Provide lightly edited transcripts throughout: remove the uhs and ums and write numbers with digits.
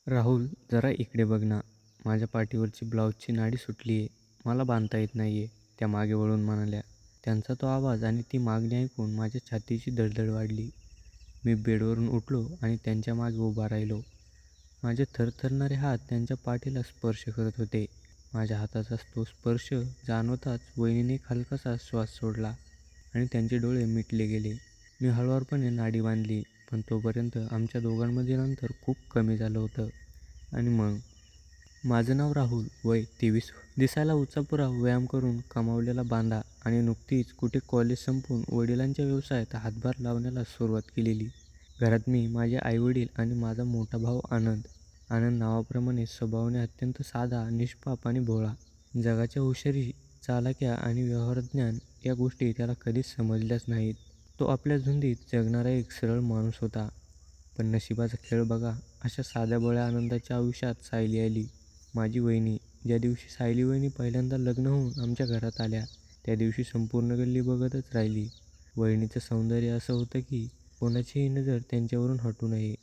राहुल, जरा इकडे बघ ना. माझ्या पाठीवरची ब्लाऊजची नाडी सुटली आहे. मला बांधता येत नाही आहे, त्या मागे वळून म्हणाल्या. त्यांचा तो आवाज आणि ती मागणी ऐकून माझ्या छातीची धडधड वाढली. मी बेडवरून उठलो आणि त्यांच्या मागे उभा राहिलो. माझे थरथरणारे हात त्यांच्या पाठीला स्पर्श करत होते. माझ्या हाताचा तो स्पर्श जाणवताच वहिनीने एक हलकासा श्वास सोडला आणि त्यांचे डोळे मिटले गेले. मी हळुवारपणे नाडी बांधली, पण तोपर्यंत आमच्या दोघांमधील अंतर खूप कमी झालं होतं. आणि मग माझं नाव राहुल, वय 23, दिसायला उचापुरा, व्यायाम करून कमावलेला बांधा आणि नुकतीच कुठे कॉलेज संपवून वडिलांच्या व्यवसायात हातभार लावण्याला सुरुवात केलेली. घरात मी, माझे आईवडील आणि माझा मोठा भाऊ आनंद. आनंद नावाप्रमाणे स्वभावाने अत्यंत साधा, निष्पाप आणि भोळा. जगाच्या हुशारी, चालाक्या आणि व्यवहारज्ञान या गोष्टी त्याला कधीच समजल्याच नाहीत. तो आपल्या धुंदीत जगणारा एक सरळ माणूस होता. पण नशिबाचा खेळ बघा, अशा साध्या भोळ्या आनंदाच्या आयुष्यात सायली आली, माझी वहिनी. ज्या दिवशी सायली वहिनी पहिल्यांदा लग्न होऊन आमच्या घरात आल्या, त्या दिवशी संपूर्ण गल्ली बघतच राहिली. वहिनीचं सौंदर्य असं होतं की कोणाचीही नजर त्यांच्यावरून हटू नये.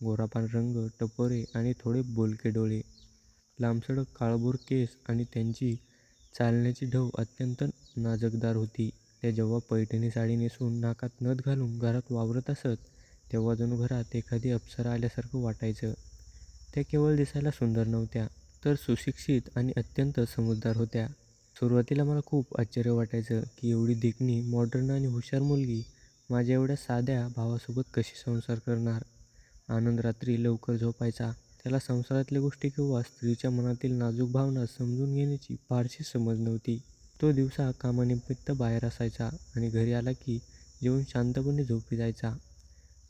गोरापान रंग, टपोरे आणि थोडे बोलके डोळे, लांबसडक काळभोर केस आणि त्यांची चालण्याची ढव अत्यंत नाजकदार होती. त्या जेव्हा पैठणी साडी नेसून नाकात नथ घालून घरात वावरत असत, तेव्हा जणू घरात एखादी अप्सरा आल्यासारखं वाटायचं. त्या केवळ दिसायला सुंदर नव्हत्या, तर सुशिक्षित आणि अत्यंत समजदार होत्या. सुरुवातीला मला खूप आश्चर्य वाटायचं की एवढी देखणी, मॉडर्न आणि हुशार मुलगी माझ्या एवढ्या साध्या भावासोबत कशी संसार करणार. आनंद रात्री लवकर झोपायचा. त्याला संसारातल्या गोष्टी किंवा स्त्रीच्या मनातील नाजूक भावना समजून घेण्याची फारशी समज नव्हती. तो दिवसा कामानिमित्त बाहेर असायचा आणि घरी आला की जेवून शांतपणे झोपी जायचा.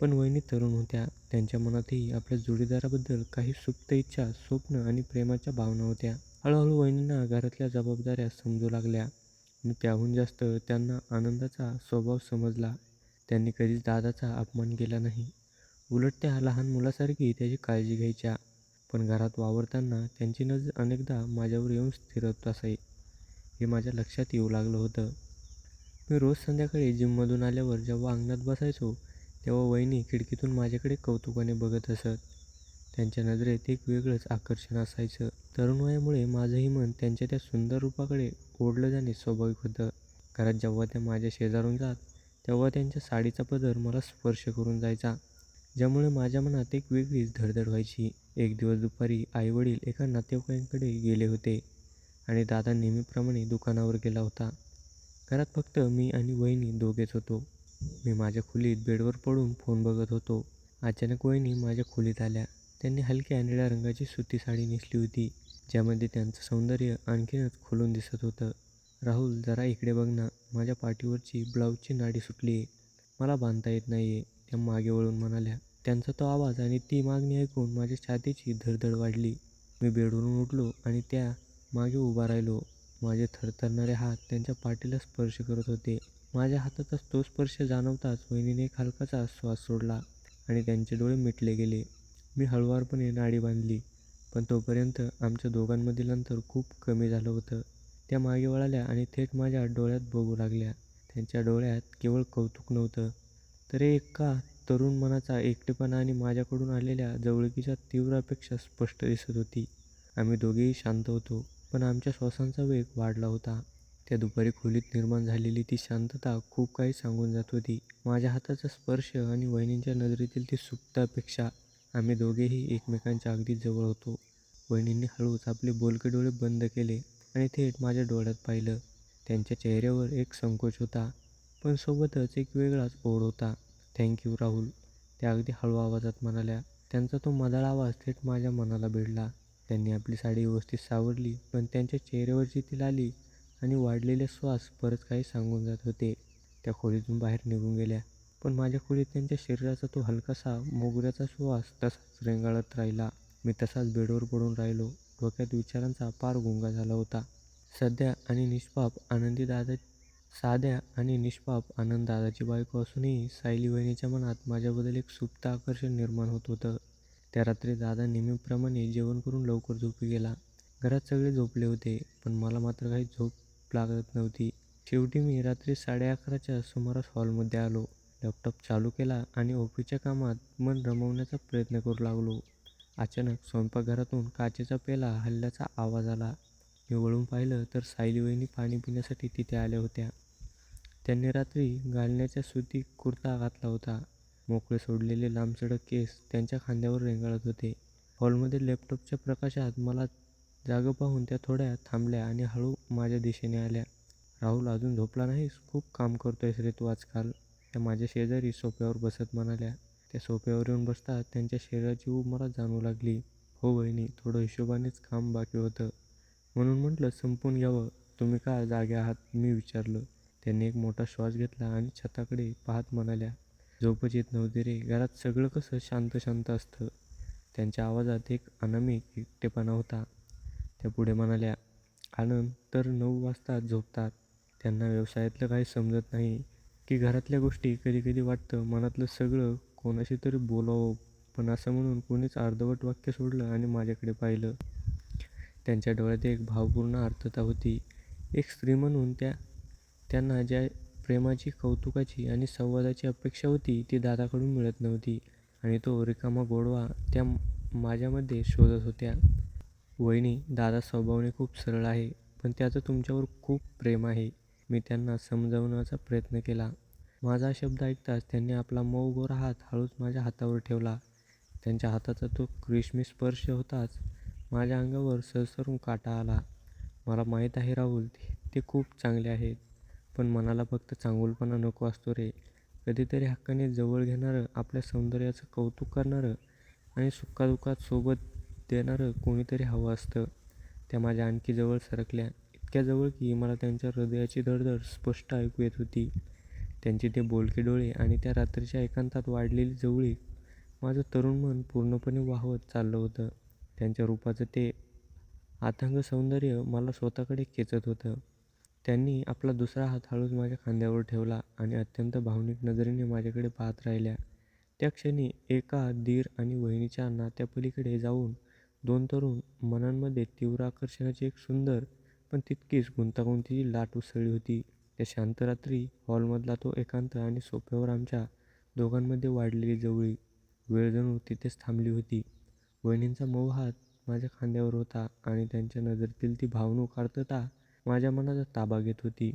पण वहिनी तरुण होत्या. त्यांच्या मनातही आपल्या जोडीदाराबद्दल काही सुप्त इच्छा, स्वप्न आणि प्रेमाच्या भावना होत्या. हळूहळू वहिनींना घरातल्या जबाबदाऱ्या समजू लागल्या आणि त्याहून जास्त त्यांना आनंदाचा स्वभाव समजला. त्यांनी कधीच दादाचा अपमान केला नाही. उलट त्या लहान मुलासारखी त्याची काळजी घ्यायच्या. पण घरात वावरताना त्यांची नजर अनेकदा माझ्यावर येऊन स्थिरत असे, हे माझ्या लक्षात येऊ लागलं होतं. मी रोज संध्याकाळी जिममधून आल्यावर जेव्हा अंगणात बसायचो, तेव्हा वहिनी खिडकीतून माझ्याकडे कौतुकाने बघत असत. त्यांच्या नजरेत एक वेगळंच आकर्षण असायचं. तरुण वयामुळे माझंही मन त्यांच्या त्या सुंदर रूपाकडे ओढलं जाणे स्वाभाविक होतं. घरात जेव्हा त्या माझ्या शेजारून जात, तेव्हा त्यांच्या साडीचा पदर मला स्पर्श करून जायचा, ज्यामुळे माझ्या मनात एक वेगळीच धडधड व्हायची. एक दिवस दुपारी आईवडील एका नातेवाईकांकडे गेले होते आणि दादा नेहमीप्रमाणे दुकानावर गेला होता. घरात फक्त मी आणि वहिनी दोघेच होतो. मी माझ्या खोलीत बेडवर पडून फोन बघत होतो. अचानक वहिनी माझ्या खोलीत आल्या. त्यांनी हलक्या निळ्या रंगाची सुती साडी नेसली होती, ज्यामध्ये त्यांचं सौंदर्य आणखीनच खुलून दिसत होतं. राहुल, जरा इकडे बघ ना. माझ्या पाठीवरची ब्लाऊजची नाडी सुटली आहे. मला बांधता येत नाही आहे, त्या मागे वळून म्हणाल्या. त्यांचा तो आवाज आणि ती मागणी ऐकून माझ्या छातीची धडधड वाढली. मी बेडवरून उठलो आणि त्या मागे उभा राहिलो. माझे थरथरणारे हात त्यांच्या पाठीला स्पर्श करत होते. माझ्या हाताचा तो स्पर्श जाणवताच वहिनीने एक हलकासा श्वास सोडला आणि त्यांचे डोळे मिटले गेले. मी हळुवारपणे नाडी बांधली, पण तोपर्यंत आमच्या दोघांमधील अंतर खूप कमी झालं होतं. त्या मागे वळाल्या आणि थेट माझ्या डोळ्यात बघू लागल्या. त्यांच्या डोळ्यात केवळ कौतुक नव्हतं, तर एका तरुण मनाचा एकटेपणा आणि माझ्याकडून आलेल्या जवळकीच्या तीव्र अपेक्षा स्पष्ट दिसत होती. आम्ही दोघेही शांत होतो, पण आमच्या श्वासांचा वेग वाढला होता. त्या दुपारी खोलीत निर्माण झालेली ती शांतता खूप काही सांगून जात होती. माझ्या हाताचा स्पर्श आणि वहिनींच्या नजरेतील ती सुप्त अपेक्षा. आम्ही दोघेही एकमेकांच्या अगदी जवळ होतो. वहिनींनी हळूच आपले बोलके डोळे बंद केले आणि थेट माझ्या डोळ्यात पाहिलं. त्यांच्या चेहऱ्यावर एक संकोच होता, पण सोबतच एक वेगळाच ओढ होता. "थँक राहुल," त्या अगदी हळू आवाजात म्हणाल्या. त्यांचा तो मधाळ आवाज थेट माझ्या मनाला भिडला. त्यांनी आपली साडी व्यवस्थित सावरली, पण त्यांच्या चेहऱ्यावरची ती लाली आणि वाढलेले श्वास बरंच काही सांगून जात होते. त्या खोलीतून बाहेर निघून गेल्या, पण माझ्या खोलीत त्यांच्या शरीराचा तो हलकासा मोगऱ्याचा सुवास तसाच रेंगाळत राहिला. मी तसाच बेडवर पडून राहिलो. डोक्यात विचारांचा पार गुंगा झाला होता. साध्या आणि निष्पाप आनंद दादाची बायको असूनही सायली वहिनीच्या मनात माझ्याबद्दल एक सुप्त आकर्षण निर्माण होत होतं. त्या रात्री दादा नेहमीप्रमाणे जेवण करून लवकर झोपी गेला. घरात सगळे झोपले होते, पण मला मात्र काही झोप लागत नव्हती. शेवटी मी रात्री 11:30च्या सुमारास हॉलमध्ये आलो. लॅपटॉप चालू केला आणि ऑफिसच्या कामात मन रमवण्याचा प्रयत्न करू लागलो. अचानक स्वयंपाकघरातून काचेचा पेला हलल्याचा आवाज आला. मी वळून पाहिलं तर सायली वहिनी पाणी पिण्यासाठी तिथे आल्या होत्या. त्यांनी रात्री घालण्याचा सुती कुर्ता घातला होता. मोकळे सोडलेले लांबसडक केस त्यांच्या खांद्यावर रेंगाळत होते. हॉलमध्ये लॅपटॉपच्या प्रकाशात मला जागं पाहून त्या थोड्या थांबल्या आणि हळू माझ्या दिशेने आल्या. "राहुल, अजून झोपला नाहीस? खूप काम करतोयस रे तू आजकाल." त्या माझ्या शेजारी सोफ्यावर बसत म्हणाल्या. त्या सोफ्यावर येऊन बसतात त्यांच्या शरीराची ऊब मला जाणवू लागली. "हो वहिनी, थोडं हिशोबानेच काम बाकी होतं, म्हणून म्हटलं संपवून घ्यावं." "तुम्ही का जागे आहात?" मी विचारलं. त्यांनी एक मोठा श्वास घेतला आणि छताकडे पाहत म्हणाल्या, "झोपच येत नव्हती रे. घरात सगळं कसं शांत शांत असतं." त्यांच्या आवाजात एक अनामिक एकटेपणा होता. त्या पुढे म्हणाल्या, "आनंद तर 9 वाजता झोपतात. त्यांना व्यवसायातलं काही समजत नाही की घरातल्या गोष्टी. कधी-कधी वाटतं मनातलं सगळं कोणाशी तरी बोलावं, पण असं म्हणून कोणीच अर्धवट वाक्य सोडलं आणि माझ्याकडे पाहिलं." त्यांच्या डोळ्यात एक भावपूर्ण आर्तता होती. एक स्त्री म्हणून त्यांना ज्या प्रेमाची, कौतुकाची आणि संवादाची अपेक्षा होती ती दादाकडून मिळत नव्हती आणि तो रिकामा गोडवा त्या माझ्यामध्ये शोधत होत्या. "वहिनी, दादा स्वभावाने खूप सरळ आहे, पण त्याचं तुमच्यावर खूप प्रेम आहे." मी त्यांना समजावण्याचा प्रयत्न केला. माझा शब्द ऐकताच त्यांनी आपला मऊ गोरा हात हळूच माझ्या हातावर ठेवला. त्यांच्या हाताचा तो रेशमी स्पर्श होताच माझ्या अंगावर सरसरून काटा आला. "मला माहीत आहे राहुल, ते खूप चांगले आहेत, पण मनाला फक्त चांगुलपणा नको असतो रे. कधीतरी हक्काने जवळ घेणारं, आपल्या सौंदर्याचं कौतुक करणारं आणि सुखादुःखात सोबत देणारं कोणीतरी हवं असतं." त्या माझ्या आणखी जवळ सरकल्या, इतक्या जवळ की मला त्यांच्या हृदयाची धडधड स्पष्ट ऐकू येत होती. त्यांचे ते बोलके डोळे आणि त्या रात्रीच्या एकांतात वाढलेली जवळीक माझं तरुण मन पूर्णपणे वाहवत चाललं होतं. त्यांच्या रूपाचं ते अथांग सौंदर्य मला स्वतःकडे खेचत होतं. त्यांनी आपला दुसरा हात हळूच माझ्या खांद्यावर ठेवला आणि अत्यंत भावनिक नजरेने माझ्याकडे पाहत राहिल्या. त्या क्षणी एका दीर आणि वहिनीच्या नात्यापलीकडे जाऊन दोन तरुण मनांमध्ये तीव्र आकर्षणाची एक सुंदर पण तितकीच गुंतागुंतीची लाट उसळली होती. त्या शांत रात्री हॉलमधला तो एकांत आणि सोफ्यावर आमच्या दोघांमध्ये वाढलेली जवळीक, वेळ जणू तिथेच थांबली होती. वहिनींचा मऊ हात माझ्या खांद्यावर होता आणि त्यांच्या नजरेतील ती भावनिक आर्तता माझ्या मनाचा ताबा घेत होती.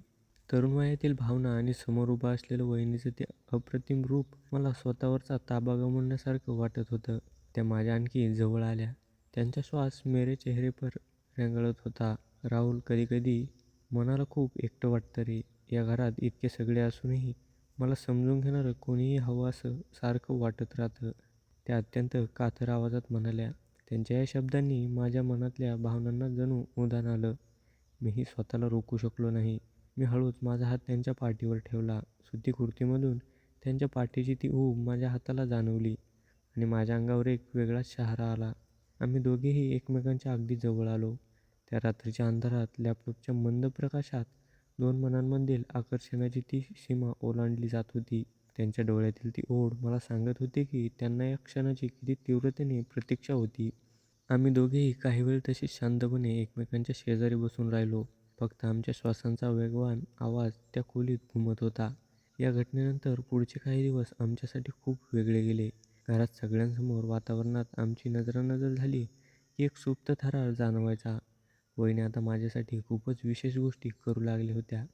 तरुण वयातील भावना आणि समोर उभं असलेलं वहिनीचं ते अप्रतिम रूप मला स्वतःवरचा ताबा गमावण्यासारखं वाटत होतं. त्या माझ्या आणखी जवळ आल्या. त्यांचा श्वास मेरे चेहरे पर रेंगाळत होता. "राहुल, कधी-कधी मनाला खूप एकटं वाटतं रे. या घरात इतके सगळे असूनही मला समजून घेणारं कोणीही हवं असं सारखं वाटत राहतं." त्या अत्यंत कातर आवाजात म्हणाल्या. त्यांच्या या शब्दांनी माझ्या मनातल्या भावनांना जणू उधाण आलं. मीही स्वतःला रोखू शकलो नाही. मी हळूच माझा हात त्यांच्या पाठीवर ठेवला. सुती कुर्तीमधून त्यांच्या पाठीची ती ऊब माझ्या हाताला जाणवली आणि माझ्या अंगावर एक वेगळाच शहारा आला. आम्ही दोघेही एकमेकांच्या अगदी जवळ आलो. त्या रात्रीच्या अंधारात लॅपटॉपच्या मंद प्रकाशात दोन मनांमधील आकर्षणाची ती सीमा ओलांडली जात होती. त्यांच्या डोळ्यातील ती ओढ मला सांगत होती की त्यांना या क्षणाची किती तीव्रतेने प्रतीक्षा होती. आम्ही दोघेही काही वेळ तसेच शांतपणे एकमेकांच्या शेजारी बसून राहिलो. फक्त आमच्या श्वासांचा वेगवान आवाज त्या खोलीत घुमत होता. या घटनेनंतर पुढचे काही दिवस आमच्यासाठी खूप वेगळे गेले. घरात सगळ्यांसमोर वातावरणात आमची नजरानजर झाली की एक सुप्त थरार जाणवायचा. वहिनी आता माझ्यासाठी खूपच विशेष गोष्टी करू लागल्या होत्या.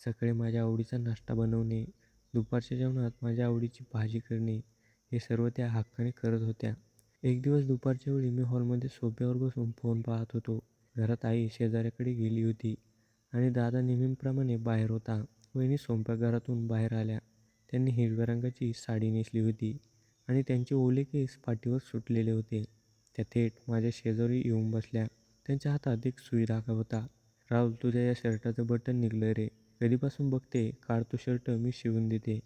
सकाळी माझ्या आवडीचा नाश्ता बनवणे, दुपारच्या जेवणात माझ्या आवडीची भाजी करणे, हे सर्व त्या हक्काने करत होत्या. एक दिवस दुपारच्या वेळी मी हॉलमध्ये सोफ्यावर बसून फोन पाहत होतो. घरात आई शेजाऱ्याकडे गेली होती आणि दादा नेहमीप्रमाणे बाहेर होता. वहिनी स्वयंपाकघरातून बाहेर आल्या. त्यांनी हिरव्या रंगाची साडी नेसली होती आणि त्यांचे ओले केस पाठीवर सुटलेले होते. त्या थेट माझ्या शेजारी येऊन बसल्या. त्यांच्या हातात एक सुई धागा होता. "राहुल, तुझ्या या शर्टाचं बटन निघलं रे. कधीपासून बघते, काढ तो शर्ट, मी शिवून देते."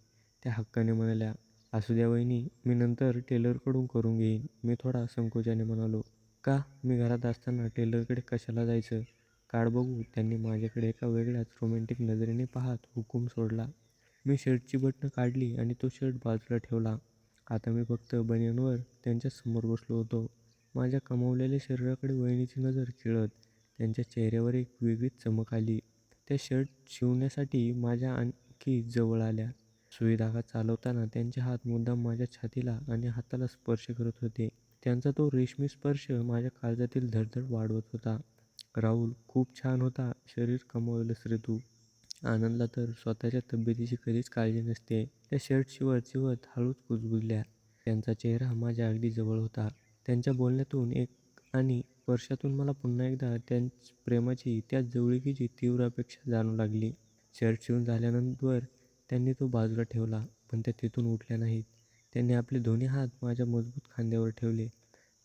त्या हक्काने म्हणाल्या. "असू द्या वहिनी, मी नंतर टेलरकडून करून घेईन." मी थोडा संकोचाने म्हणालो. "का? मी घरात असताना टेलरकडे कशाला जायचं? काढ बघू." त्यांनी माझ्याकडे एका वेगळ्याच रोमॅन्टिक नजरेने पाहत हुकूम सोडला. मी शर्टची बटणं काढली आणि तो शर्ट बाजूला ठेवला. आता मी फक्त बनियनवर त्यांच्यासमोर बसलो होतो. माझ्या कमावलेल्या शरीराकडे वहिनीची नजर खेळत त्यांच्या चेहऱ्यावर एक वेगळीच चमक आली. त्या शर्ट शिवण्यासाठी माझ्या आणखी जवळ आल्या. सुई धागा चालवताना त्यांचे हात मुद्दाम माझ्या छातीला आणि हाताला स्पर्श करत होते. त्यांचा तो रेशमी स्पर्श माझ्या काळजातील धडधड वाढवत होता. राहुल खूप छान होता. शरीर कमावलंस रे तू. आनंदला तर स्वतःच्या तब्येतीची कधीच काळजी नसते. त्या शर्ट चिवत चिवत हळूच कुजबुजल्या. त्यांचा चेहरा माझ्या अगदी जवळ होता. त्यांच्या बोलण्यातून आणि स्पर्शातून मला पुन्हा एकदा त्यांच्या प्रेमाची, त्या जवळिकीची तीव्र अपेक्षा जाणू लागली. शर्ट शिवून झाल्यानंतर त्यांनी तो बाजूला ठेवला, पण त्या तिथून उठल्या नाहीत. त्यांनी आपले दोन्ही हात माझ्या मजबूत खांद्यावर ठेवले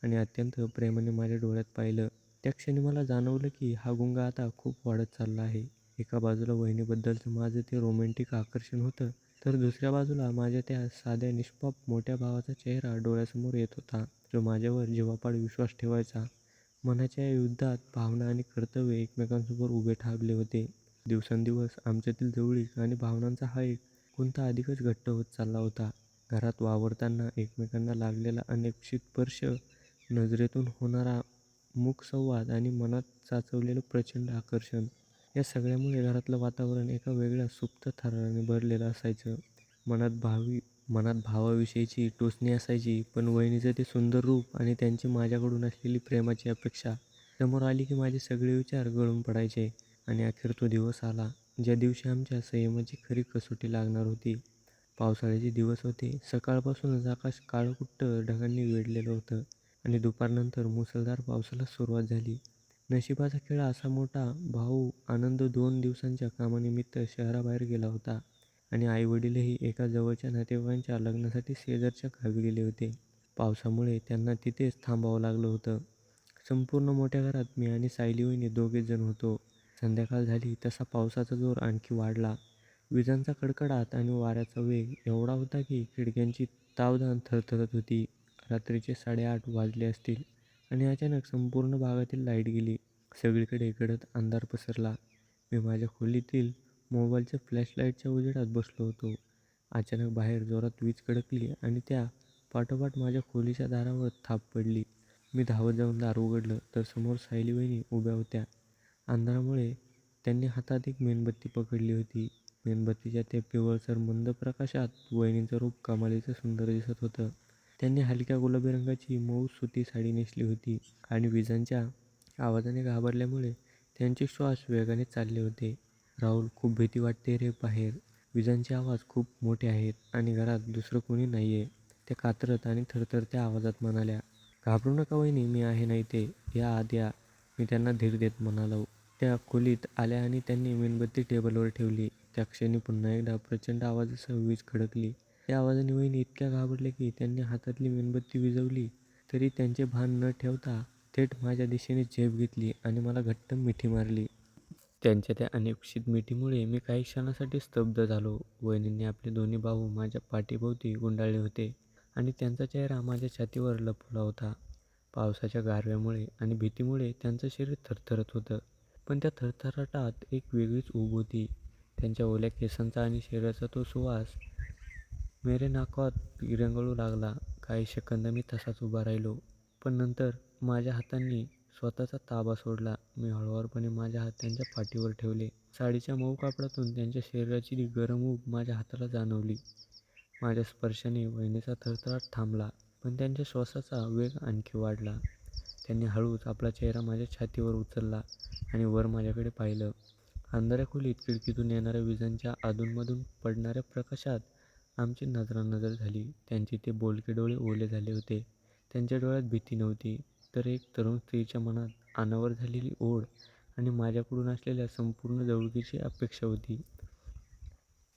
आणि अत्यंत प्रेमाने माझ्या डोळ्यात पाहिलं. त्या क्षणी मला जाणवलं की हा गुंगा आता खूप वाढत चालला आहे. एका बाजूला वहिनीबद्दलचं माझं ते रोमॅन्टिक आकर्षण होतं, तर दुसऱ्या बाजूला माझ्या त्या साध्या निष्पाप मोठ्या भावाचा चेहरा डोळ्यासमोर येत होता, जो माझ्यावर जीवापाड विश्वास ठेवायचा. मनाच्या या युद्धात भावना आणि कर्तव्य एकमेकांसमोर उभे ठाकले होते. दिवसेंदिवस आमच्यातील जवळीक आणि भावनांचा हा एक गुंता अधिकच घट्ट होत चालला होता. घरात वावरताना एकमेकांना लागलेला अनपेक्षित स्पर्श, नजरेतून होणारा मुखसंवाद आणि मनात साचवलेलं प्रचंड आकर्षण, या सगळ्यामुळे घरातलं वातावरण एका वेगळ्या सुप्त थराराने भरलेलं असायचं. मनात भावाविषयीची टोचणी असायची, पण वहिनीचं ते सुंदर रूप आणि त्यांची माझ्याकडून असलेली प्रेमाची अपेक्षा समोर आली की माझे सगळे विचार गळून पडायचे. आणि अखेर तो दिवस आला, ज्या दिवशी आमच्या संयमाची खरी कसोटी लागणार होती. पावसाळ्याचे दिवस होते. सकाळपासूनच आकाश काळकुट्ट ढगांनी वेढलेलं होतं आणि दुपारनंतर मुसळधार पावसाला सुरुवात झाली. नशिबाचा खेळ असा मोठा भाऊ आनंद 2 दिवसांच्या कामानिमित्त शहराबाहेर गेला होता आणि आईवडीलही एका जवळच्या नातेवाईकांच्या लग्नासाठी शेजारच्या गावी गेले होते. पावसामुळे त्यांना तिथेच थांबावं लागलं होतं. संपूर्ण मोठ्या घरात मी आणि सायली वहिनी दोघेच जण होतो. संध्याकाळ झाली तसा पावसाचा जोर आणखी वाढला. विजांचा कडकडाट आणि वाऱ्याचा वेग एवढा होता की खिडक्यांची तावदान थरथरत होती. रात्रीचे 8:30 वाजले असतील आणि अचानक संपूर्ण भागातील लाईट गेली. सगळीकडे गडद अंधार पसरला. मी माझ्या खोलीतील मोबाईलच्या फ्लॅशलाईटच्या उजेडात बसलो होतो. अचानक बाहेर जोरात वीज कडकली आणि त्या पाठोपाठ माझ्या खोलीच्या दारावर थाप पडली. मी धावत जाऊन दार उघडलं तर समोर सायली वहिनी उभ्या होत्या. अंधारामुळे त्यांनी हातात एक मेणबत्ती पकडली होती. मेणबत्तीच्या त्या पिवळसर मंद प्रकाशात वहिनीचं रूप कमालीचं सुंदर दिसत होतं. त्यांनी हलक्या गुलाबी रंगाची मऊ सुती साडी नेसली होती आणि विजांच्या आवाजाने घाबरल्यामुळे त्यांचे श्वास वेगाने चालले होते. राहुल, खूप भीती वाटते रे बाहेर. विजांचे आवाज खूप मोठे आहेत आणि घरात दुसरं कोणी नाहीये, त्या कातरत आणि थरथरत्या आवाजात म्हणाल्या. घाबरू नका वहिनी, मी आहे ना इथे. या आत या, मी त्यांना धीर देत म्हणालो. त्या खोलीत आल्या आणि त्यांनी मेणबत्ती टेबलवर ठेवली. त्या क्षणी पुन्हा एकदा प्रचंड आवाजासह वीज कडकली. त्या आवाजाने वहिनी इतक्या घाबरल्या की त्यांनी हातातली मेणबत्ती विझवली तरी त्यांचे भान न ठेवता थेट माझ्या दिशेने झेप घेतली आणि मला घट्ट मिठी मारली. त्यांच्या त्या अनपेक्षित मिठीमुळे मी काही क्षणासाठी स्तब्ध झालो. वहिनींनी आपले दोन्ही बाहू माझ्या पाठीभोवती गुंडाळले होते आणि त्यांचा चेहरा माझ्या छातीवर लपवला होता. पावसाच्या गारव्यामुळे आणि भीतीमुळे त्यांचं शरीर थरथरत होतं, पण त्या थरथराटात एक वेगळीच ऊब होती. त्यांच्या ओल्या केसांचा आणि शरीराचा तो सुवास मेरे नाकात रेंगाळू लागला. काही सेकंद मी तसाच उभा राहिलो, पण नंतर माझ्या हातांनी स्वतःचा ताबा सोडला. मी हळुवारपणे माझे हात त्यांच्या पाठीवर ठेवले. साडीच्या मऊ कापडातून त्यांच्या शरीराची ती गरम ऊब माझ्या हाताला जाणवली. माझ्या स्पर्शाने वहिनीचा थरथराट थांबला, पण त्यांच्या श्वासाचा वेग आणखी वाढला. त्यांनी हळूच आपला चेहरा माझ्या छातीवर उचलला आणि वर माझ्याकडे पाहिलं. अंधाऱ्या खोलीत खिडकीतून येणाऱ्या विजांच्या अधूनमधून पडणाऱ्या प्रकाशात आमची नजरानजर झाली. त्यांचे ते बोलके डोळे ओले झाले होते. त्यांच्या डोळ्यात भीती नव्हती, तर एक तरुण स्त्रीच्या मनात अनावर झालेली ओढ आणि माझ्याकडून असलेल्या संपूर्ण जवळकीची अपेक्षा होती.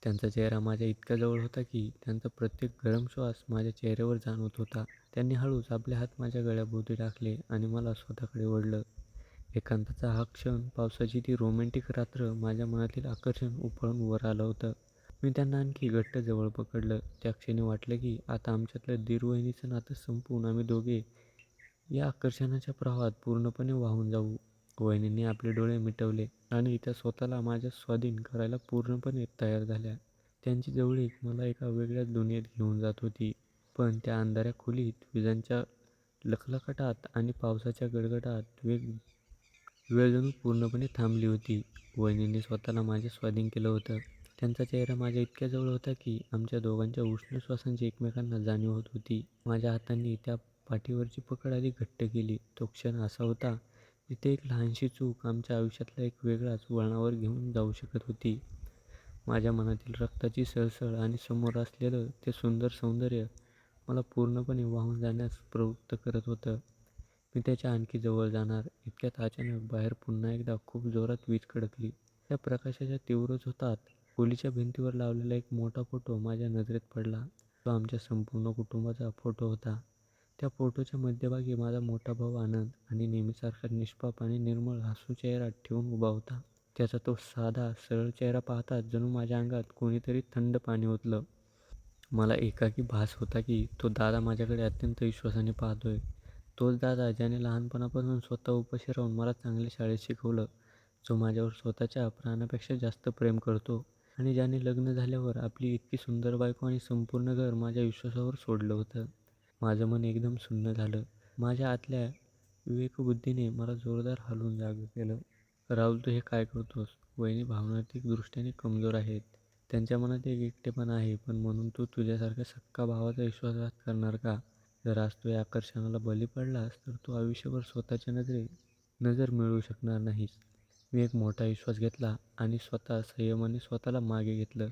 त्यांचा चेहरा माझ्या इतक्या जवळ होता की त्यांचा प्रत्येक गरम श्वास माझ्या चेहऱ्यावर जाणवत होता. त्यांनी हळूच आपले हात माझ्या गळ्याभोवती टाकले आणि मला स्वतःकडे ओढलं. एकांताचा हा क्षण, पावसाची ती रोमॅन्टिक रात्र, माझ्या मनातील आकर्षण उफाळून वर आलं होतं. मी त्यांना आणखी घट्ट जवळ पकडलं. त्या क्षणी वाटलं की आता आमच्यातलं दीर-वहिनीचं नातं संपवून आम्ही दोघे या आकर्षणाच्या प्रवाहात पूर्णपणे वाहून जाऊ. वहिनींनी आपले डोळे मिटवले आणि त्या स्वतःला माझ्या स्वाधीन करायला पूर्णपणे तयार झाल्या. त्यांची जवळीक मला एका वेगळ्याच दुनियेत घेऊन जात होती. पण त्या अंधाऱ्या खोलीत विजांच्या लखलखाटात आणि पावसाच्या गडगडाट वेळ जणू पूर्णपणे थांबली होती. वहिनींनी स्वतःला माझ्या स्वाधीन केलं होतं. त्यांचा चेहरा माझ्या इतक्या जवळ होता की आमच्या दोघांच्या उष्ण श्वासांची एकमेकांना जाणीव होत होती. माझ्या हातांनी त्या पाठीवरची पकड अधिक घट्ट केली. तो क्षण असा होता, जिथे एक लहानशी चूक आमच्या आयुष्यातला एक वेगळाच वळणावर घेऊन जाऊ शकत होती. माझ्या मनातील रक्ताची सळसळ आणि समोर असलेलं ते सुंदर सौंदर्य मला पूर्णपणे वाहून जाण्यास प्रवृत्त करत होतं. मी त्याच्या आणखी जवळ जाणार इतक्यात अचानक बाहेर पुन्हा एकदा खूप जोरात वीज कडकली. त्या प्रकाशाच्या तीव्र झोतात खोलीच्या भिंतीवर लावलेला एक मोठा फोटो माझ्या नजरेत पडला. तो आमच्या संपूर्ण कुटुंबाचा फोटो होता. त्या फोटोच्या मध्यभागी माझा मोठा भाऊ आनंद आणि नेहमीसारखा निष्पाप आणि निर्मळ हसू चेहरा ठेवून उभा होता. त्याचा तो साधा सरळ चेहरा पाहताच जणू माझ्या अंगात कोणीतरी थंड पाणी ओतलं. मला एकाकी भास होता की तो दादा माझ्याकडे अत्यंत विश्वासाने पाहतोय. तोच दादा ज्याने लहानपणापासून स्वतः उपाशी राहून मला चांगल्या शाळेत शिकवलं, जो माझ्यावर स्वतःच्या प्राणापेक्षा जास्त प्रेम करतो आणि ज्याने लग्न झाल्यावर आपली इतकी सुंदर बायको आणि संपूर्ण घर माझ्या विश्वासावर सोडलं होतं. माझं मन एकदम सुन्न झालं. माझ्या आतल्या विवेकबुद्धीने मला जोरदार हलवून जागं केलं. राहुल, तू हे काय करतोस? वहिनी भावनात्मक दृष्टीने कमजोर आहेत. त्यांच्या मनात एक एकटेपणा आहे, पण म्हणून तू तुझ्यासारख्या सख्खा भावाचा विश्वासघात करणार का? जर आज तू या आकर्षणाला बळी पडलास तर तू आयुष्यभर स्वतःच्या नजर मिळवू शकणार नाहीस. मी एक मोठा विश्वास घेतला आणि संयमाने स्वतःला मागे घेतलं.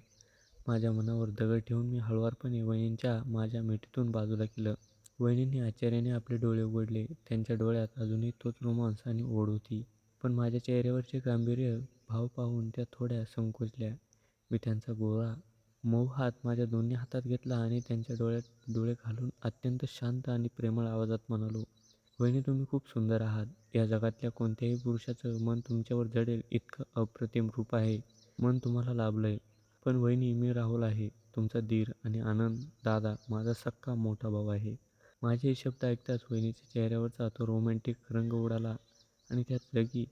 माझ्या मनावर दगड ठेवून मी हळुवारपणे वहिनींच्या माझ्या मिठीतून बाजूला केलं. वहिनींनी आश्चर्याने आपले डोळे उघडले. त्यांच्या डोळ्यात अजूनही तोच रोमांस आणि ओढ होती. पण माझ्या चेहऱ्यावरचे गांभीर्य भाव पाहून त्या थोड्या संकोचल्या. मी त्यांचा गोरा मऊ हात माझ्या दोन्ही हातात घेतला आणि त्यांच्या डोळ्यात डोळे घालून अत्यंत शांत आणि प्रेमळ आवाजात म्हणालो, "वहिनी, तुम्ही खूप सुंदर आहात. या जगातल्या कोणत्याही पुरुषाचं मन तुमच्यावर जडेल इतकं अप्रतिम रूप आहे. मन तुम्हाला लाभलंय. पण वहिनी, मी राहुल आहे, तुमचा दीर आणि आनंद दादा माझा सख्खा मोठा भाऊ आहे." माझे हे शब्द ऐकताच वहिनीच्या चेहऱ्यावरचा तो रोमॅन्टिक रंग उडाला आणि त्यात लगी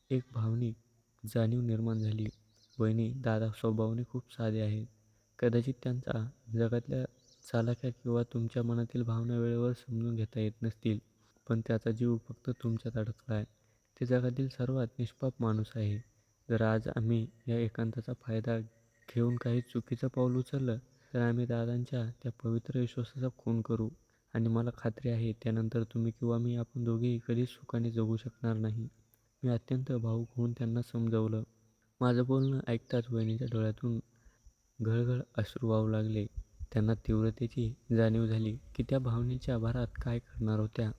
एक भावनिक जाणीव निर्माण झाली. वहिनी, दादा स्वभावाने खूप साधे आहेत. कदाचित त्यांचा जगातल्या चालाख्या किंवा तुमच्या मनातील भावना वेळेवर समजून घेता येत नसतील, पण त्याचा जीव फक्त तुमच्यात अडकला आहे. ते जगातील सर्वात निष्पाप माणूस आहे. जर आज आम्ही या एकांताचा फायदा घेऊन काही चुकीचं पाऊल उचललं, तर आम्ही दादांच्या त्या पवित्र विश्वासाचा खून करू आणि मला खात्री आहे त्यानंतर तुम्ही किंवा मी आपण दोघेही कधीच सुखाने जगू शकणार नाही. मी अत्यंत भावूक होऊन त्यांना समजावलं. माझं बोलणं ऐकताच वहिनीच्या डोळ्यातून घळघळ अश्रू वाहू लागले. त्यांना तीव्रतेची जाणीव झाली की त्या भावनेच्या भरात काय करणार होत्या.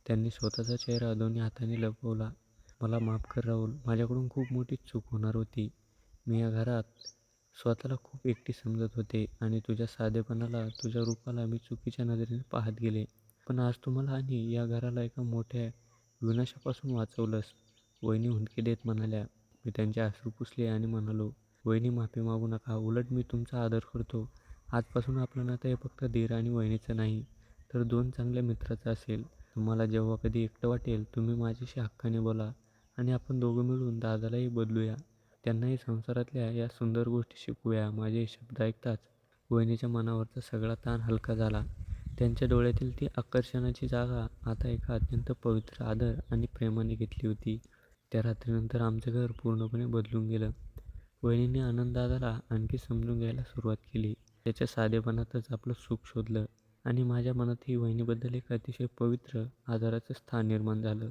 त्यांनी स्वतःचा चेहरा दोन्ही हातांनी लपवला. "मला माफ कर राहुल, माझ्याकडून खूप मोठी चूक होणार होती. मी या घरात स्वतःला खूप एकटी समजत होते आणि तुझ्या साधेपणाला, तुझ्या रूपाला मी चुकीच्या नजरेने पाहत गेले. पण आज तू मला आणि या घराला एका मोठ्या विनाशापासून वाचवलंस." वहिनी हुंदके देत म्हणाल्या. मी त्यांचे अश्रू पुसले आणि म्हणालो, "वहिनी, माफी मागू नका. उलट मी तुमचा आदर करतो. आजपासून आपलं नातं हे फक्त दीर आणि वहिनीचं नाही, तर दोन चांगल्या मित्राचं असेल. तुम्हाला जेव्हा कधी एकटं वाटेल, तुम्ही माझ्याशी हक्काने बोला आणि आपण दोघं मिळून दादालाही बदलूया. त्यांनाही संसारातल्या या सुंदर गोष्टी शिकवूया." माझे हे शब्द ऐकताच वहिनीच्या मनावरचा सगळा ताण हलका झाला. त्यांच्या डोळ्यातील ती आकर्षणाची जागा आता एका अत्यंत पवित्र आदर आणि प्रेमाने घेतली होती. त्या रात्रीनंतर आमचं घर पूर्णपणे बदलून गेलं. वहिनीने आनंददादाला आणखी समजून घ्यायला सुरुवात केली. त्याच्या साधेपणातच आपलं सुख शोधलं आणि माझ्या मनातही वहिनीबद्दल एक अतिशय पवित्र आदराचं स्थान निर्माण झालं.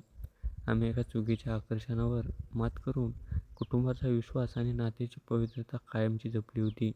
आम्ही एका चुकीच्या आकर्षणावर मात करून कुटुंबाचा विश्वास आणि नात्याची पवित्रता कायमची जपली होती.